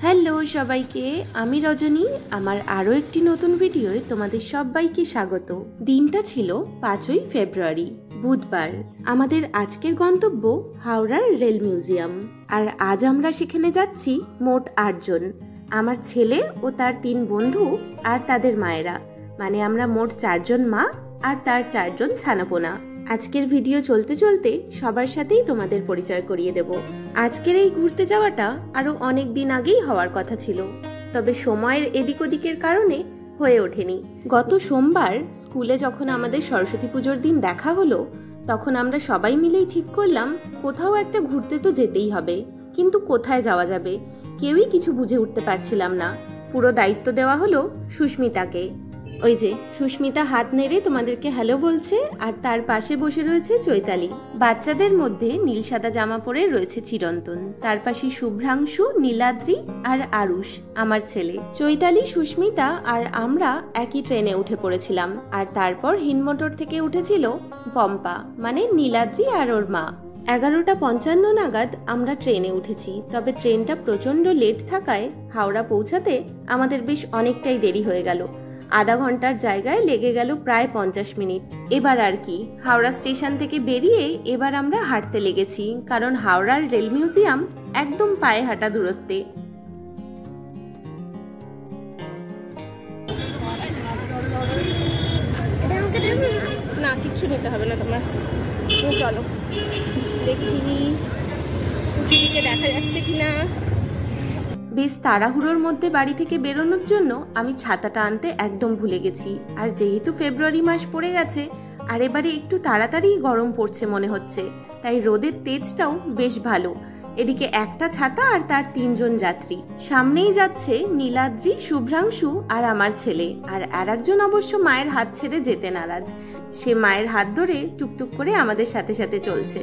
Hello সবাইকে, আমি রজনী। আমার আরও একটি নতুন ভিডিওয় তোমাদের সবাইকে স্বাগত। দিনটা ছিল 5ই ফেব্রুয়ারি, বুধবার। আমাদের আজকের গন্তব্য হাওড়ার রেল মিউজিয়াম। আর আজ আমরা সেখানে যাচ্ছি মোট 8 জন। আমার ছেলে ও তার 3 বন্ধু আর তাদের মায়েরা, মানে আমরা মোট 4 জন মা আর তার 4 জন ছানাপোনা। আজকের ভিডিও চলতে চলতে সবার সাথেই তোমাদের পরিচয় করিয়ে দেব। আজকের এই ঘুরতে যাওয়াটা আরো অনেক দিন আগেই হওয়ার কথা ছিল, তবে সময়ের এদিক ওদিকের কারণে হয়ে ওঠেনি। গত সোমবার স্কুলে যখন আমাদের সরস্বতী পুজোর দিন দেখা হলো, তখন আমরা সবাই মিলেই ঠিক করলাম কোথাও একটা ঘুরতে তো যেতেই হবে, কিন্তু কোথায় যাওয়া যাবে কেউই কিছু বুঝে উঠতে পারছিলাম না। পুরো দায়িত্ব দেওয়া হলো সুস্মিতাকে। ওই যে সুস্মিতা হাত নেড়ে তোমাদেরকে হ্যালো বলছে, আর তার পাশে বসে রয়েছে চৈতালি। বাচ্চাদের মধ্যে নীল সাদা জামা পরে রয়েছে চিরন্তন, তার পাশে শুভ্রাংশু, নীলাদ্রি আর আরুষ আমার ছেলে। চৈতালি, সুস্মিতা আর আমরা একই ট্রেনে উঠে পড়েছিলাম, আর তারপর হিনমোটর থেকে উঠেছিল পম্পা, মানে নীলাদ্রি আর ওর মা। 11:55 নাগাদ আমরা ট্রেনে উঠেছি, তবে ট্রেনটা প্রচন্ড লেট থাকায় হাওড়া পৌঁছাতে আমাদের বেশ অনেকটাই দেরি হয়ে গেল। আধা ঘন্টার জায়গায় লেগে গেল প্রায় 50 মিনিট। এবার আর কি, হাওড়া স্টেশন থেকে বেরিয়ে এবার আমরা হাঁটতে লেগেছি, কারণ হাওড়ার রেল মিউজিয়াম একদম পায়ে হাঁটা দূরত্বে। না, কিচ্ছু নিতে হবে না তোমার, চলো দেখি উঁচুদিকে দেখা যাচ্ছে কিনা। বেশ তাড়াহুড়োর মধ্যে বাড়ি থেকে বেরোনোর জন্য আমি ছাতাটা আনতে একদম ভুলে গেছি। আর যেহেতু ফেব্রুয়ারি মাস পড়ে গেছে আর এবারে একটু তাড়াতাড়ি গরম পড়ছে মনে হচ্ছে, তাই রোদের তেজটাও বেশ ভালো। এদিকে একটা ছাতা আর তার 3 জন যাত্রী। সামনেই যাচ্ছে নীলাদ্রি, শুভ্রাংশু আর আমার ছেলে। আর আরেকজন অবশ্য মায়ের হাত ছেড়ে যেতে নারাজ, সে মায়ের হাত ধরে টুকটুক করে আমাদের সাথে সাথে চলছে।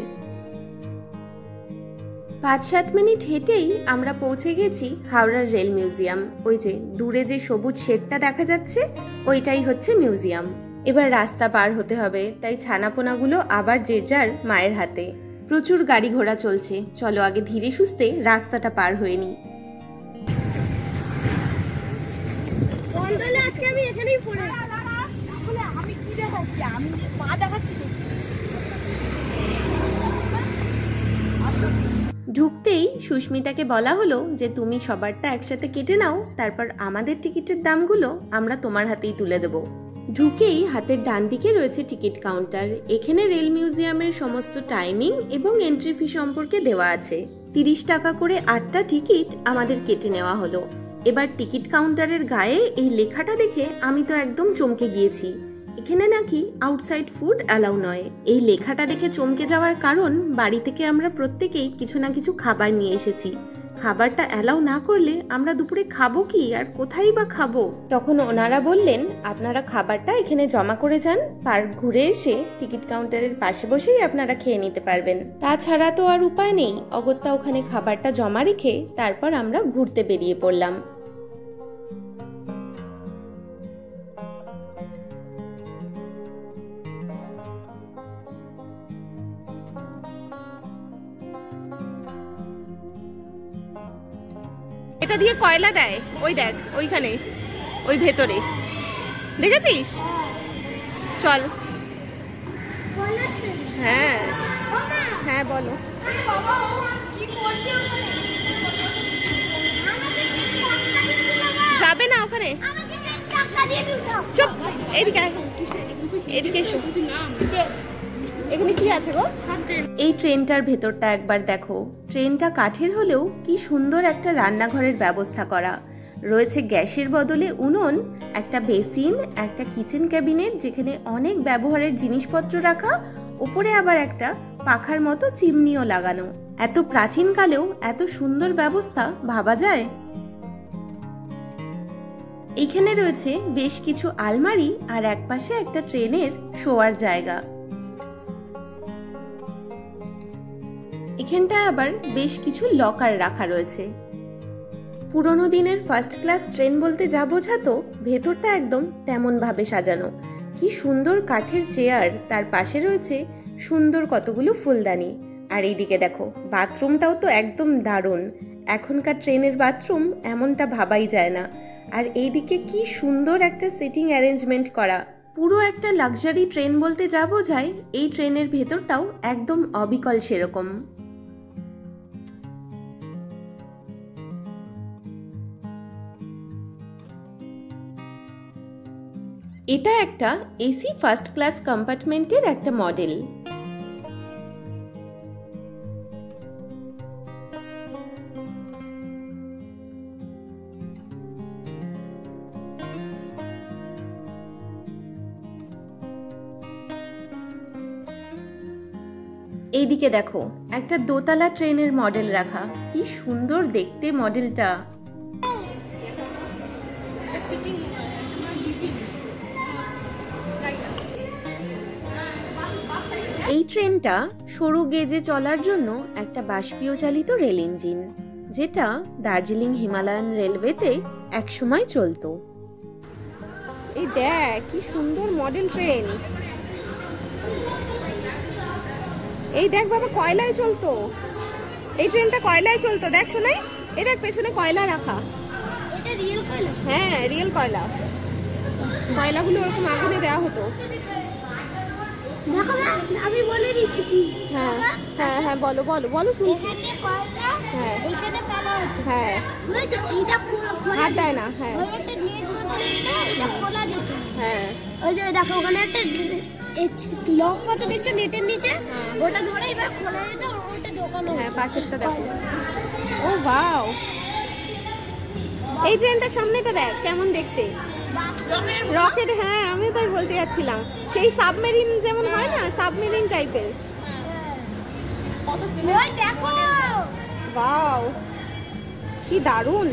5-7 মিনিট হেঁটেই আমরা পৌঁছে গেছি হাওড়ার রেল মিউজিয়াম। ওই যে দূরে যে সবুজ শেডটা দেখা যাচ্ছে, ওইটাই হচ্ছে মিউজিয়াম। এবার রাস্তা পার হতে হবে, তাই ছানাপোনাগুলো আবার যে যার মায়ের হাতে। প্রচুর গাড়ি ঘোড়া চলছে, চলো আগে ধীরে সুস্থে রাস্তাটা পার হয়ে নি। ঢুকতেই সুস্মিতাকে বলা হলো যে তুমি সবারটা একসাথে কেটে নাও, তারপর আমাদের টিকিটের দামগুলো আমরা তোমার হাতেই তুলে দেব। ঢুকেই হাতের ডান দিকে রয়েছে টিকিট কাউন্টার। এখানে রেল মিউজিয়ামের সমস্ত টাইমিং এবং এন্ট্রি ফি সম্পর্কে দেওয়া আছে। 30 টাকা করে 8টা টিকিট আমাদের কেটে নেওয়া হলো। এবার টিকিট কাউন্টারের গায়ে এই লেখাটা দেখে আমি তো একদম চমকে গিয়েছি। এখানে নাকি আউটসাইড ফুড অ্যালাউ নয়। এই লেখাটা দেখে চমকে যাওয়ার কারণ, বাড়ি থেকে আমরা প্রত্যেকেই কিছু না কিছু খাবার নিয়ে এসেছি। খাবারটা অ্যালাউ না করলে আমরা দুপুরে খাবো কি আর কোথায় বা খাবো? তখন ওনারা বললেন আপনারা খাবারটা এখানে জমা করে যান, পার্ক ঘুরে এসে টিকিট কাউন্টারের পাশে বসেই আপনারা খেয়ে নিতে পারবেন। তাছাড়া তো আর উপায় নেই, অগত্যা ওখানে খাবারটা জমা রেখে তারপর আমরা ঘুরতে বেরিয়ে পড়লাম। এটা দিয়ে কয়লা দেয়, ওই দেখ ওইখানে, ওই ভেতরে দেখেছিস? চল। হ্যাঁ হ্যাঁ বলো। যাবে না ওখানে, চুপ, এদিকে এদিকে এসো। এখানে কি আছে গো? এই ট্রেনটার ভেতরটা একবার দেখো। ট্রেনটা কাঠের হলেও কি সুন্দর একটা রান্নাঘরের ব্যবস্থা করা রয়েছে। গ্যাসের বদলে উনুন, একটা বেসিন, একটা কিচেন ক্যাবিনেট যেখানে অনেক ব্যবহারের জিনিসপত্র রাখা, উপরে আবার একটা পাখার মতো চিমনিও লাগানো। এত প্রাচীনকালেও এত সুন্দর ব্যবস্থা ভাবা যায়? এখানে রয়েছে বেশ কিছু আলমারি আর একপাশে একটা ট্রেনের শোয়ার জায়গা। এখানটায় আবার বেশ কিছু লকার রাখা রয়েছে। পুরোনো দিনের ফার্স্ট ক্লাস ট্রেন বলতে যা বোঝাতো, ভেতরটা একদম তেমন ভাবে সাজানো। কি সুন্দর কাঠের চেয়ার, তার পাশে রয়েছে সুন্দর কতগুলো ফুলদানি। আর এইদিকে দেখো বাথরুমটাও তো একদম দারুণ। এখনকার ট্রেনের বাথরুম এমনটা ভাবাই যায় না। আর এইদিকে কি সুন্দর একটা সিটিং অ্যারেঞ্জমেন্ট করা, পুরো একটা লাক্সারি ট্রেন বলতে যা বোঝায় এই ট্রেনের ভেতরটাও একদম অবিকল সেরকম। এটা একটা এসি ফার্স্ট ক্লাস কম্পার্টমেন্টের একটা মডেল। এইদিকে দেখো একটা দোতলা ট্রেনের মডেল রাখা, কি সুন্দর দেখতে মডেলটা। এই ট্রেনটা সরু গেজে চলার জন্য একটা বাষ্পীয় চালিত রেল ইঞ্জিন, যেটা দার্জিলিং হিমালয়ান রেলওয়েতে একসময় চলতো। এই দেখ কি সুন্দর মডেল ট্রেন। এই দেখ বাবা কয়লায় চলতো, এই ট্রেনটা কয়লায় চলতো। দেখ শোনাই, এই দেখ পেছনে কয়লা রাখা। এটা রিয়েল কয়লা? হ্যাঁ রিয়েল কয়লা। কয়লাগুলো ওরকম আগুনে দেওয়া হতো। দেখো না, আমি বলে দিচ্ছি কি। হ্যাঁ হ্যাঁ হ্যাঁ বলো বলো বলো শুনছি। এখানে কয়লা, হ্যাঁ এখানে ফেলা হতো। হ্যাঁ বুঝেছো, এটা খোলা হাত দেয় না। হ্যাঁ ওই একটা নেট মতো দিচ্ছে, এটা খোলা যেত। হ্যাঁ ওই যে দেখো ওখানে একটা লক মতো দিচ্ছে নেটের নিচে, ওটা ধরে এবার খোলা যেত, ওটা ঢোকানো। হ্যাঁ পাশেরটা দেখো। ও ওয়াও, এই ট্রেনটার সামনেটা দেখ কেমন দেখতে, রকেট। হ্যাঁ আমি তাই বলতে যাচ্ছিলাম, সেই সাবমেরিন যেমন হয় না, সাবমেরিন টাইপের। ওই দেখো, ওয়াও কি দারুণ।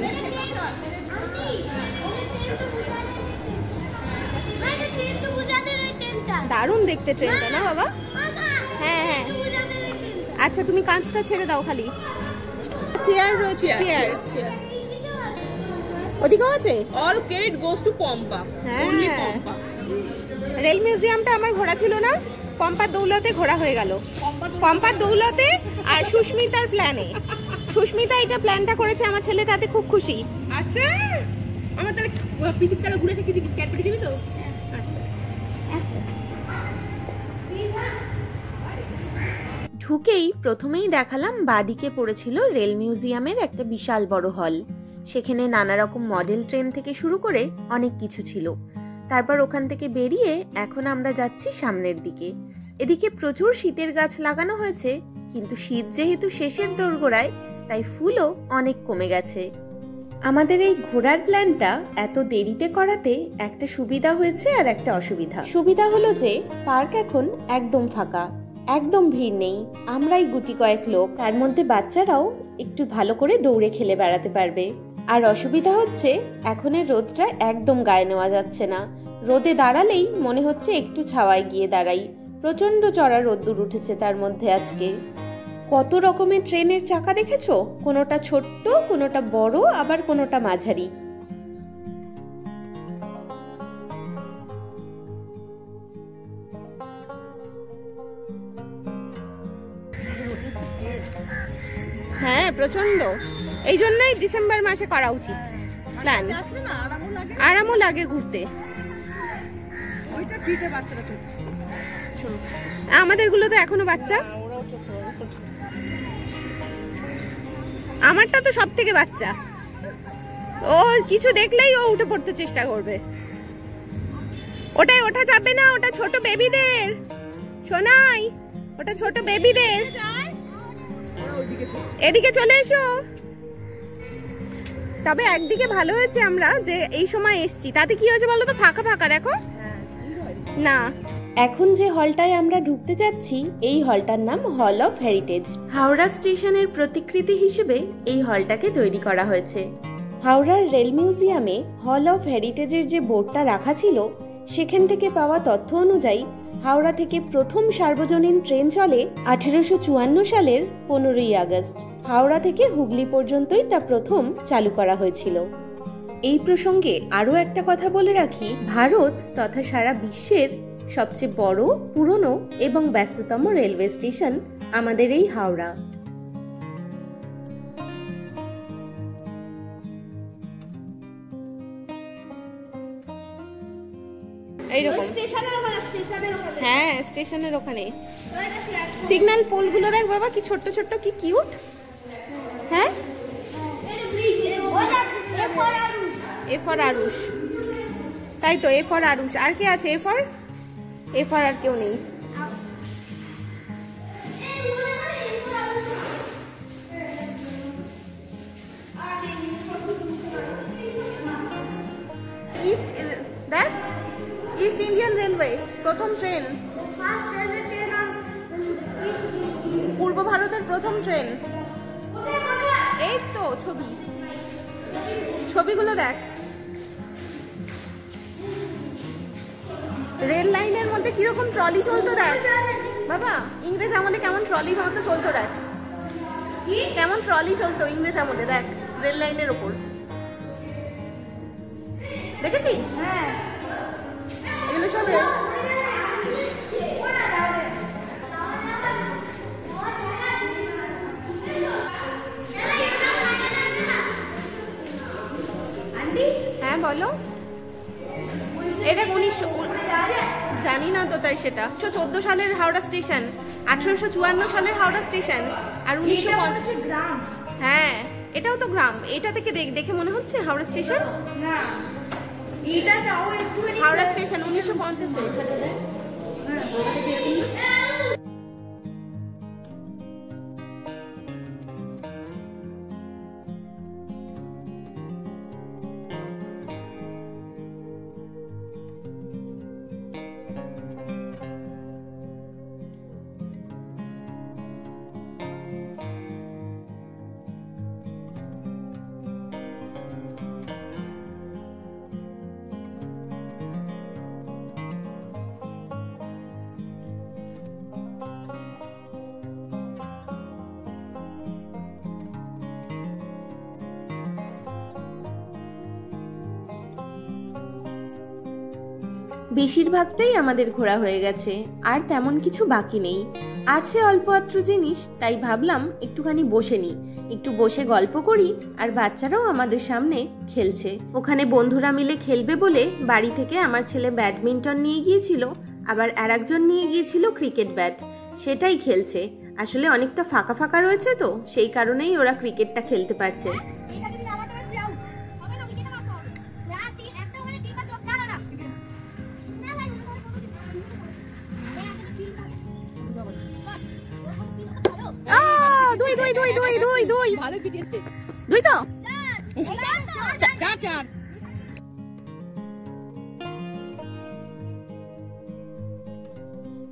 দারুণ দেখতে ট্রেনটা না বাবা। হ্যাঁ হ্যাঁ আচ্ছা তুমি কাঁচটা ছেড়ে দাও খালি। চেয়ার রয়েছে, চেয়ার ওদিকেও আছে। All credit goes to Pompa. Only Pompa. Rail মিউজিয়ামটা আমার ঘোরা ছিল না, পম্পার দৌলতে ঘোরা হয়ে গেল। পম্পার দৌলতে আর সুস্মিতার প্ল্যানে। সুস্মিতা এটা প্ল্যানটা করেছে, আমার ছেলে তাতে খুব খুশি। আচ্ছা আমার তাহলে পিঠিকালে ঘুরে এসে কি দিবি, ক্যাডবেরি দিবি তো? ঢুকেই প্রথমেই দেখালাম বাদিকে পড়েছিল রেল মিউজিয়ামের একটা বিশাল বড় হল। সেখানে নানা রকম মডেল ট্রেন থেকে শুরু করে অনেক কিছু ছিল। তারপর ওখান থেকে বেরিয়ে এখন আমরা যাচ্ছি সামনের দিকে। এদিকে প্রচুর শীতের গাছ লাগানো হয়েছে, কিন্তু শীত যেহেতু শেষের দোরগোড়ায়, তাই ফুলও অনেক কমে গেছে। আমাদের এই ঘোরার প্ল্যানটা এত দেরিতে করাতে একটা সুবিধা হয়েছে আর একটা অসুবিধা। সুবিধা হলো যে পার্ক এখন একদম ফাঁকা, একদম ভিড় নেই, আমরাই গুটি কয়েক লোক, তার মধ্যে বাচ্চারাও একটু ভালো করে দৌড়ে খেলে বেড়াতে পারবে। আর অসুবিধা হচ্ছে এখনের রোদটা একদম গায়ে নেওয়া যাচ্ছে না। রোদে দাঁড়ালেই মনে হচ্ছে একটু ছাওয়ায় গিয়ে দাঁড়াই, প্রচন্ড চড়া রোদ্দুর উঠেছে তার মধ্যে আজকে। কত রকমের ট্রেনের চাকা দেখেছো, কোনোটা ছোট্ট, কোনোটা বড়, আবার কোনোটা মাঝারি। হ্যাঁ প্রচন্ড, এই জন্যই ডিসেম্বর মাসে করা উচিত প্ল্যান, আরামও লাগে ঘুরতে। আমাদের গুলো তো এখনো বাচ্চা, আমারটা তো সব থেকে বাচ্চা, ও কিছু দেখলেই ও উঠে পড়তে চেষ্টা করবে। ওটাই ওঠা যাবে না, ওটা ছোট বেবিদের। শোনাই, ওটা ছোট বেবিদের। এদিকে চলে এসো। তবে একদিকে ভালো হয়েছে আমরা যে এই সময় এসছি, তাতে কি হয়েছে বলো তো, ফাঁকা ফাঁকা দেখো না। এখন যে হলটায় আমরা ঢুকতে যাচ্ছি, এই হলটার নাম হল অফ হেরিটেজ। হাওড়া স্টেশনের প্রতিকৃতি হিসেবে এই হলটাকে তৈরি করা হয়েছে। হাওড়ার রেল মিউজিয়ামে হল অফ হেরিটেজের যে বোর্ডটা রাখা ছিল, সেখান থেকে পাওয়া তথ্য অনুযায়ী হাওড়া থেকে প্রথম সার্বজনীন ট্রেন চলে 1854 সালের 15ই আগস্ট। হাওড়া থেকে হুগলি পর্যন্তই তা প্রথম চালু করা হয়েছিল। এই প্রসঙ্গে আরও একটা কথা বলে রাখি, ভারত তথা সারা বিশ্বের সবচেয়ে বড়, পুরনো এবং ব্যস্ততম রেলওয়ে স্টেশন আমাদের এই হাওড়া। এইরকম হ্যাঁ, স্টেশনের ওখানে সিগন্যাল পোলগুলো দেখ বাবা, কি ছোট্ট ছোট্ট, কি কিউট। হ্যাঁ, এ ফর আরুষ, তাই তো, এ ফর আরুষ। আর কে আছে? এ ফর আর কেউ নেই। ইস্ট ইন্ডিয়ান রেলওয়ে প্রথম ট্রেন, পূর্ব ভারতের প্রথম ট্রেন। এই তো ছবিগুলো দেখ। রেল লাইনের মধ্যে কিরকম ট্রলি চলতো দেখ বাবা, ইংরেজ আমলে কেমন ট্রলি মতো চলতো দেখ, কেমন ট্রলি চলতো ইংরেজ আমলে, দেখ রেল লাইনের ওপর, দেখেছিস? এগুলো সব হ্যাঁ বলো। এই দেখ 1900, জানি না তো তাই, সেটা 14 সালের হাওড়া স্টেশন, 1854 সালের হাওড়া স্টেশন, আর 1950 গ্রাম। হ্যাঁ, এটাও তো গ্রাম। এটা থেকে দেখে মনে হচ্ছে হাওড়া স্টেশন না, এটা তাও একটু হাওড়া স্টেশন 1950-এ। বেশিরভাগটাই আমাদের ঘোরা হয়ে গেছে, আর তেমন কিছু বাকি নেই। আছে অল্প আত্র জিনিস, তাই ভাবলাম একটুখানি বসে নিই, একটু বসে গল্প করি। আর বাচ্চারাও আমাদের সামনে খেলছে। ওখানে বন্ধুরা মিলে খেলবে বলে বাড়ি থেকে আমার ছেলে ব্যাডমিন্টন নিয়ে গিয়েছিল, আবার আরেকজন নিয়ে গিয়েছিল ক্রিকেট ব্যাট, সেটাই খেলছে। আসলে অনেকটা ফাঁকা ফাঁকা রয়েছে তো, সেই কারণেই ওরা ক্রিকেটটা খেলতে পারছে।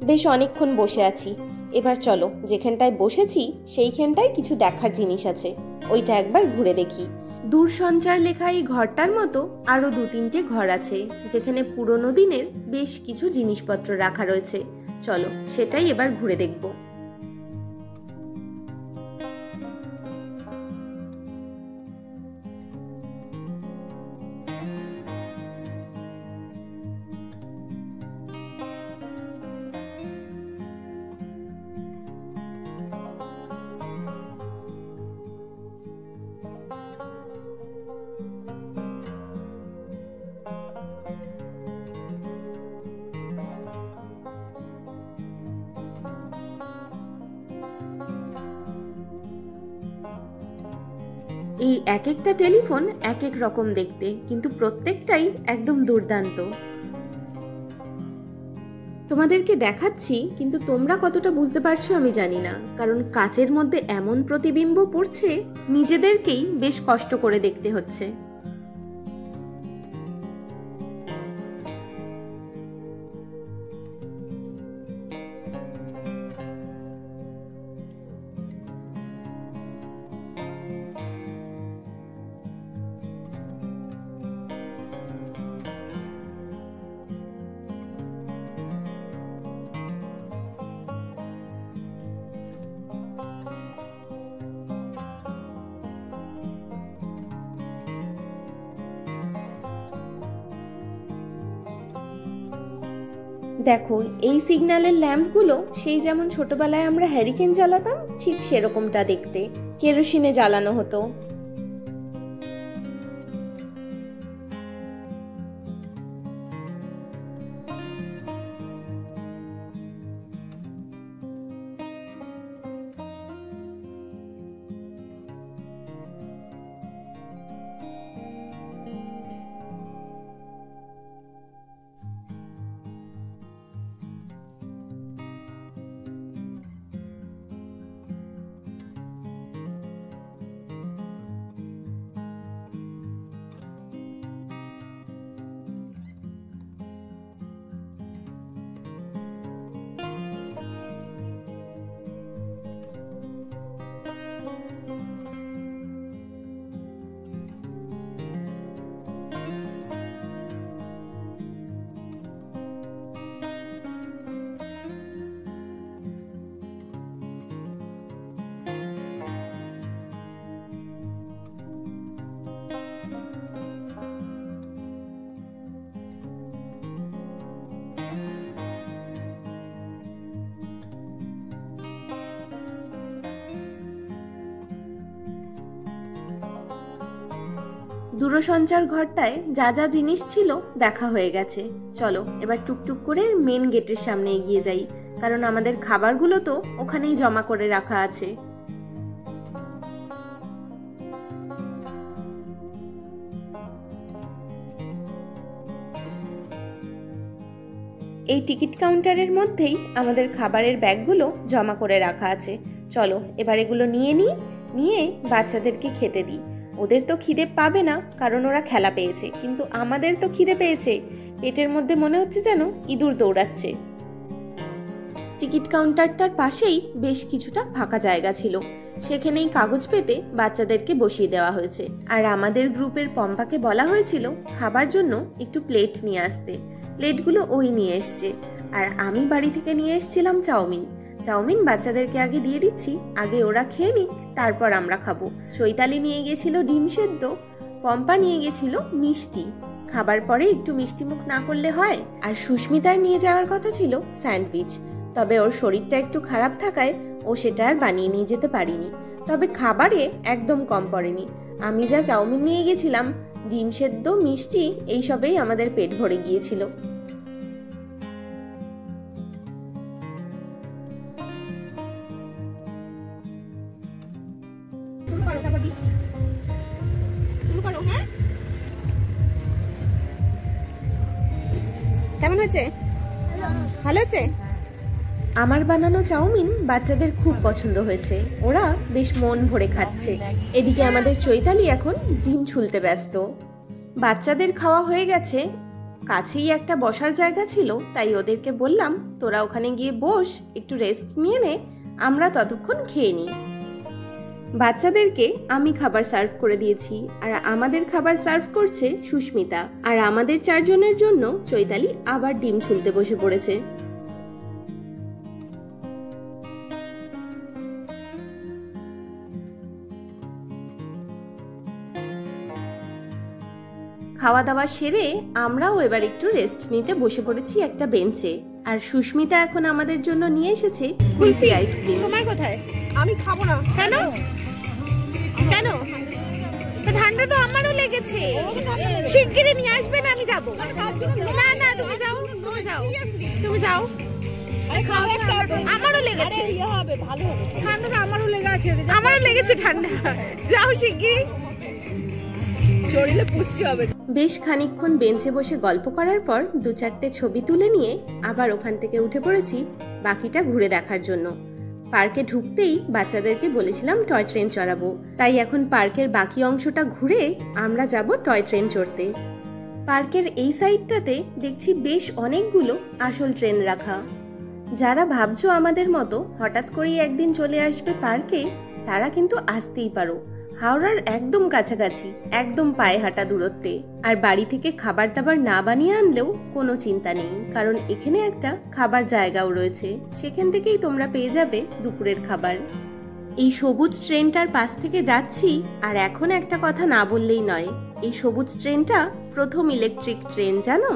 বেশ অনেকক্ষণ বসে আছি, এবার চলো যেখানটায় বসেছি সেইখানটায় কিছু দেখার জিনিস আছে, ওইটা একবার ঘুরে দেখি। দূরসঞ্চার লেখা এই ঘরটার মতো আরো 2-3টে ঘর আছে, যেখানে পুরোনো দিনের বেশ কিছু জিনিসপত্র রাখা রয়েছে। চলো সেটাই এবার ঘুরে দেখবো। এই এক একটা টেলিফোন এক এক রকম দেখতে, কিন্তু প্রত্যেকটাই একদম দুর্দান্ত। তোমাদেরকে দেখাচ্ছি, কিন্তু তোমরা কতটা বুঝতে পারছো আমি জানি না, কারণ কাচের মধ্যে এমন প্রতিবিম্ব পড়ছে, নিজেদেরকেই বেশ কষ্ট করে দেখতে হচ্ছে। দেখো এই সিগন্যালের ল্যাম্পগুলো সেই যেমন ছোটবেলায় আমরা হ্যারিকেন জ্বালাতাম ঠিক সেরকমটা দেখতে, কেরোসিনে জ্বালানো হতো। দূরসঞ্চার ঘরটায় যা যা জিনিস ছিল দেখা হয়ে গেছে। চলো এবার টুকটুক করে মেন গেটের সামনে এগিয়ে যাই, কারণ আমাদের খাবারগুলো তো ওখানেই জমা করে রাখা আছে। এই টিকিট কাউন্টারের মধ্যেই আমাদের খাবারের ব্যাগগুলো জমা করে রাখা আছে। চলো এবার এগুলো নিয়ে বাচ্চাদেরকে খেতে দিই। ওদের তো খিদে পাবে না, কারণ ওরা খেলা পেয়েছে, কিন্তু আমাদের তো খিদে পেয়েছে। পেটের মধ্যে মনে হচ্ছে যেন ইঁদুর দৌড়াচ্ছে। টিকিট কাউন্টারটার পাশেই বেশ কিছুটা ফাঁকা জায়গা ছিল, সেখানেই কাগজ পেতে বাচ্চাদেরকে বসিয়ে দেওয়া হয়েছে। আর আমাদের গ্রুপের পম্পাকে বলা হয়েছিল খাবার জন্য একটু প্লেট নিয়ে আসতে। প্লেটগুলো ওই নিয়ে এসছে, আর আমি বাড়ি থেকে নিয়ে এসেছিলাম চাউমিন বাচ্চাদেরকে আগে দিয়ে দিচ্ছি, আগে ওরা খেয়ে নিক, তারপর আমরা খাবো। চৈতালি নিয়ে গেছিল ডিম সেদ্ধ, পম্পা নিয়ে গেছিল মিষ্টি। খাবার পরে একটু মিষ্টি মুখ না করলে হয়। আর সুস্মিতার নিয়ে যাওয়ার কথা ছিল স্যান্ডউইচ, তবে ওর শরীরটা একটু খারাপ থাকায় ও সেটা আর বানিয়ে নিয়ে যেতে পারিনি। তবে খাবারে একদম কম পড়েনি। আমি যা চাউমিন নিয়ে গেছিলাম, ডিম সেদ্ধ, মিষ্টি, এইসবেই আমাদের পেট ভরে গিয়েছিল। কেমন হয়েছে? ভালো হয়েছে? আমার বানানো চাউমিন বাচ্চাদের খুব পছন্দ হয়েছে, ওরা বেশ মন ভরে খাচ্ছে। এদিকে আমাদের চৈতালি এখন ডিম ছুলতে ব্যস্ত। বাচ্চাদের খাওয়া হয়ে গেছে, কাছেই একটা বসার জায়গা ছিল, তাই ওদেরকে বললাম তোরা ওখানে গিয়ে বস, একটু রেস্ট নিয়ে নে, আমরা ততক্ষণ খেয়ে নিই। বাচ্চাদেরকে আমি খাবার সার্ভ করে দিয়েছি, আর আমাদের খাবার সার্ভ করছে সুস্মিতা। আর আমাদের 4 জনের জন্য চৈতালি আবার ডিম ছুলতে বসে পড়েছে। খাওয়া দাওয়া সেরে আমরাও এবার একটু রেস্ট নিতে বসে পড়েছি একটা বেঞ্চে। আর সুস্মিতা এখন আমাদের জন্য নিয়ে এসেছে কুলফি আইসক্রিম। তোমার কোথায়? আমি খাবো না। কেন কেন? ঠান্ডা তো আমারও লেগেছে, শিগগিরই নিয়ে আসবে না? আমি যাবো না। না তুমি যাও, তুমি যাও। আমারও লেগেছে, ঠান্ডাটা আমারও লেগেছে ঠান্ডা। যাও শিগগিরই, শরীরে পুষ্টি হবে। বেশ খানিকক্ষণ বেঞ্চে বসে গল্প করার পর 2-4টে ছবি তুলে নিয়ে আবার ওখান থেকে উঠে পড়েছি বাকিটা ঘুরে দেখার জন্য। পার্কে ঢুকতেই বাচ্চাদেরকে বলেছিলাম টয় ট্রেন চড়াবো, তাই এখন পার্কের বাকি অংশটা ঘুরে আমরা যাব টয় ট্রেন চড়তে। পার্কের এই সাইডটাতে দেখছি বেশ অনেকগুলো আসল ট্রেন রাখা। যারা ভাবছো আমাদের মতো হঠাৎ করেই একদিন চলে আসবে পার্কে, তারা কিন্তু আসতেই পারো। হাওড়ার একদম কাছাকাছি, একদম পায়ে হাঁটা দূরত্বে। আর বাড়ি থেকে খাবার দাবার না বানিয়ে আনলেও কোনো চিন্তা নেই, কারণ এখানে একটা খাবার জায়গাও রয়েছে, সেখান থেকেই তোমরা পেয়ে যাবে দুপুরের খাবার। এই সবুজ ট্রেনটার পাশ থেকে যাচ্ছি, আর এখন একটা কথা না বললেই নয়, এই সবুজ ট্রেনটা প্রথম ইলেকট্রিক ট্রেন, জানো?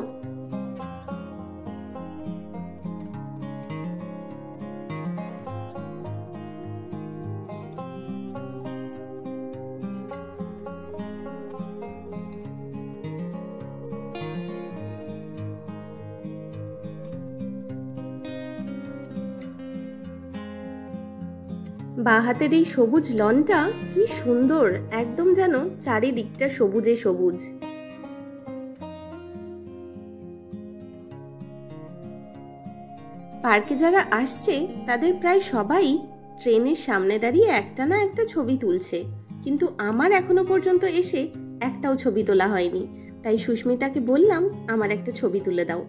বাঁ হাতের এই সবুজ লনটা কি সুন্দর, একদম যেন চারিদিকটা সবুজে সবুজ। পার্কে যারা আসছে তাদের প্রায় সবাই ট্রেনের সামনে দাঁড়িয়ে একটা না একটা ছবি তুলছে, কিন্তু আমার এখনো পর্যন্ত এসে একটাও ছবি তোলা হয়নি। তাই সুস্মিতাকে বললাম আমার একটা ছবি তুলে দাও।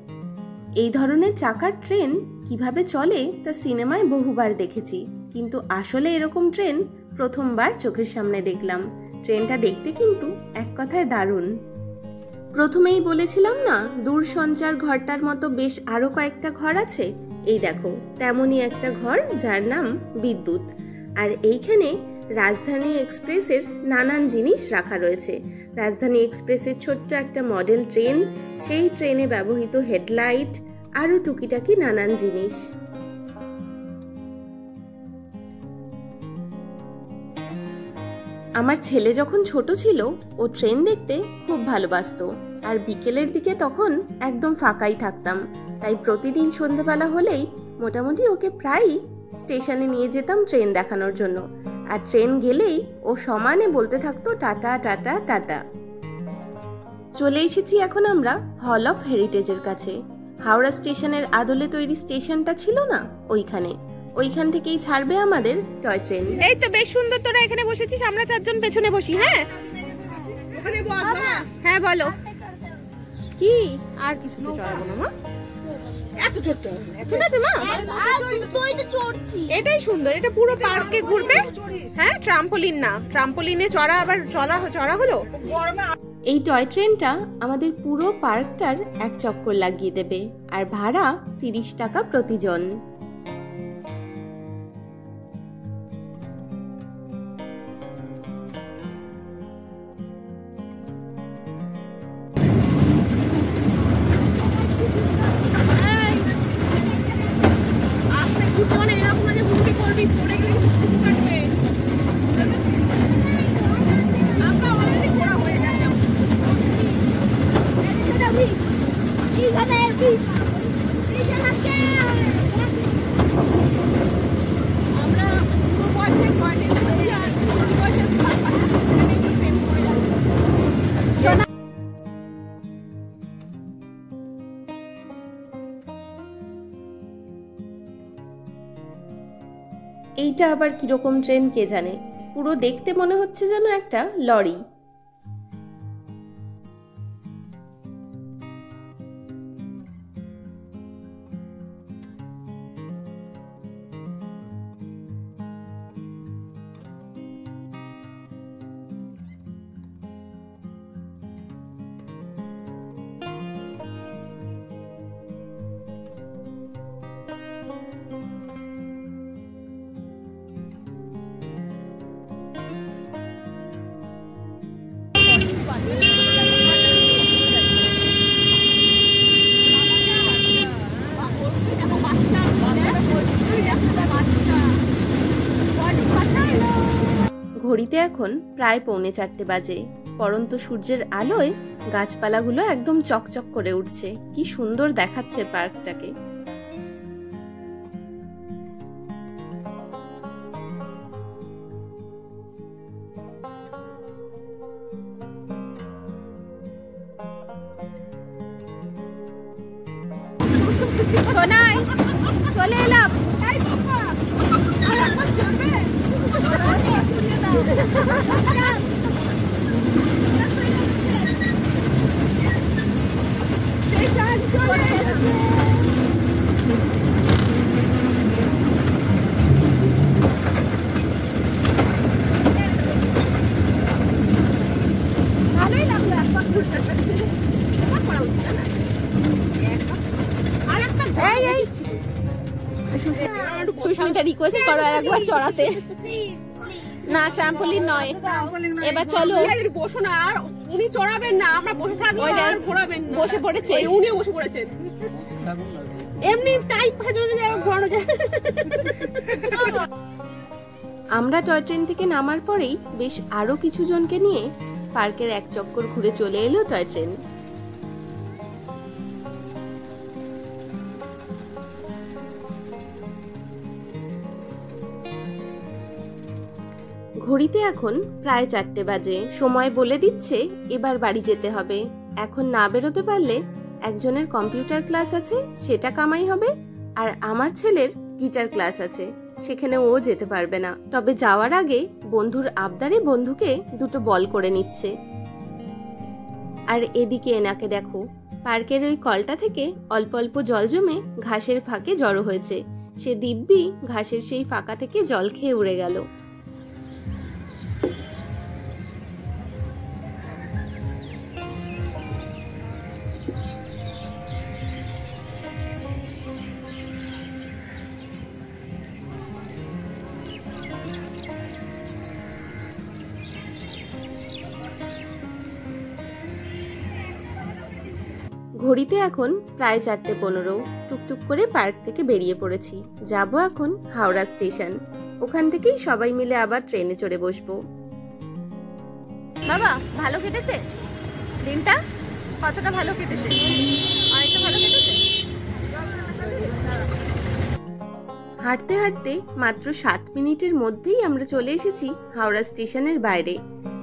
এই ধরনের চাকার ট্রেন কিভাবে চলে তা সিনেমায় বহুবার দেখেছি, কিন্তু আসলে এরকম ট্রেন প্রথমবার চোখের সামনে দেখলাম। ট্রেনটা দেখতে কিন্তু এক কথায় দারুণ। প্রথমেই বলেছিলাম না দূরসঞ্চার ঘরটার মতো বেশ আরো কয়েকটা ঘর আছে, এই দেখো তেমনই একটা ঘর যার নাম বিদ্যুৎ। আর এইখানে রাজধানী এক্সপ্রেসের নানান জিনিস রাখা রয়েছে। রাজধানী এক্সপ্রেসের ছোট্ট একটা মডেল ট্রেন, সেই ট্রেনে ব্যবহৃত হেডলাইট, আরো টুকিটাকি নানান জিনিস। আমার ছেলে যখন ছোট ছিল ও ট্রেন দেখতে খুব ভালোবাসতো, আর বিকেলের দিকে তখন একদম ফাঁকাই থাকতাম, তাই প্রতিদিন সন্ধ্যেবেলা হলেই মোটামুটি ওকে প্রায়ই স্টেশনে নিয়ে যেতাম ট্রেন দেখানোর জন্য। আর ট্রেন গেলেই ও সমানে বলতে থাকতো টাটা টাটা টাটা। চলে এসেছি এখন আমরা হল অফ হেরিটেজের কাছে। হাওড়া স্টেশনের আদলে তৈরি স্টেশনটা ছিল না, ওইখান থেকেই ছাড়বে আমাদের টয় ট্রেন। এই তো বেশ সুন্দর, তোরা এখানে বসেছিস, আমরা চারজন পেছনে বসি। হ্যাঁ হ্যাঁ বলো কি, আর কিছু তো চড়াবো না মা, এত চড়তে ঠিক আছে মা, এটাই সুন্দর, এটা পুরো পার্কে ঘুরবে। হ্যাঁ ট্রাম্পোলিন না, ট্রাম্পোলিনে চড়া আবার চড়া হলো। এই টয় ট্রেনটা আমাদের পুরো পার্কটার এক চক্কর লাগিয়ে দেবে, আর ভাড়া 30 টাকা প্রতিজন। এইটা আবার কিরকম ট্রেন কে জানে, পুরো দেখতে মনে হচ্ছে যেন একটা লরি। ঘড়িতে এখন প্রায় 3:45 বাজে। পরন্ত সূর্যের আলোয় গাছপালাগুলো একদম চকচক করে উঠছে, কি সুন্দর দেখাচ্ছে পার্কটাকে। সোনাই চলে এলাম। ভালোই লাগলো একবার ঘুরতে। এই সুস্মিতা রিকোয়েস্ট করো আর একবার চড়াতে। না ট্রাম্পোলিন নয়, এবার চলো বসো না, আর উনি চড়াবেন না, আমরা বসে থাকবো আর ঘোরাবেন না। বসে পড়েছে, উনিও বসে পড়েছেন, এমনি টাইম ঘোরানো যায়। আমরা টয় ট্রেন থেকে নামার পরেই বেশ আরো কিছু জনকে নিয়ে পার্কের এক চক্কর ঘুরে চলে এলো টয় ট্রেন। ঘড়িতে এখন প্রায় 4টে বাজে। সময় বলে দিচ্ছে এবার বাড়ি যেতে হবে। এখন না বেরোতে পারলে একজনের কম্পিউটার ক্লাস আছে, সেটা কামাই হবে, আর আমার ছেলের গিটার ক্লাস আছে, সেখানে ও যেতে পারবে না। তবে যাওয়ার আগে বন্ধুর আবদারে বন্ধুকে 2টো বল করে নিচ্ছে। আর এদিকে এনাকে দেখো, পার্কের ওই কলটা থেকে অল্প অল্প জল জমে ঘাসের ফাঁকে জড়ো হয়েছে। সে দিব্যি ঘাসের সেই ফাঁকা থেকে জল খেয়ে উড়ে গেল। ঘড়িতে এখন প্রায় 4:15। টুকটুক করে পার্ক থেকে বেরিয়ে পড়েছি। যাব এখন হাওড়া স্টেশন। ওখান থেকেই সবাই মিলে আবার ট্রেনে চড়ে বসবো। বাবা, ভালো কেটেছে দিনটা? কতটা ভালো কেটেছে? অনেকটা ভালো কেটেছে। হাঁটতে হাঁটতে মাত্র 7 মিনিটের মধ্যেই আমরা চলে এসেছি হাওড়া স্টেশনের বাইরে।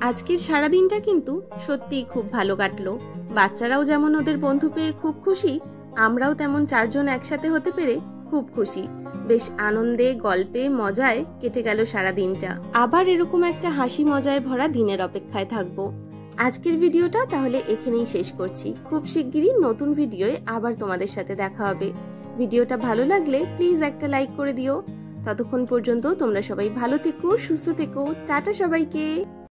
আজকের সারাদিনটা কিন্তু সত্যিই খুব ভালো কাটলো। বাচ্চারাও যেমন ওদের বন্ধু পেয়ে খুব খুশি, আমরাও তেমন 4 জন একসাথে হতে পেরে খুব খুশি। বেশ আনন্দে, গল্পে, মজায় কেটে গেল সারা দিনটা। আবার এরকম একটা হাসি মজায় ভরা দিনের অপেক্ষায় থাকবো। আজকের ভিডিওটা তাহলে এখানেই শেষ করছি। খুব শিগগিরই নতুন ভিডিওয় আবার তোমাদের সাথে দেখা হবে। ভিডিওটা ভালো লাগলে প্লিজ একটা লাইক করে দিও। ততক্ষণ পর্যন্ত তোমরা সবাই ভালো থেকো, সুস্থ থেকো। টাটা সবাইকে।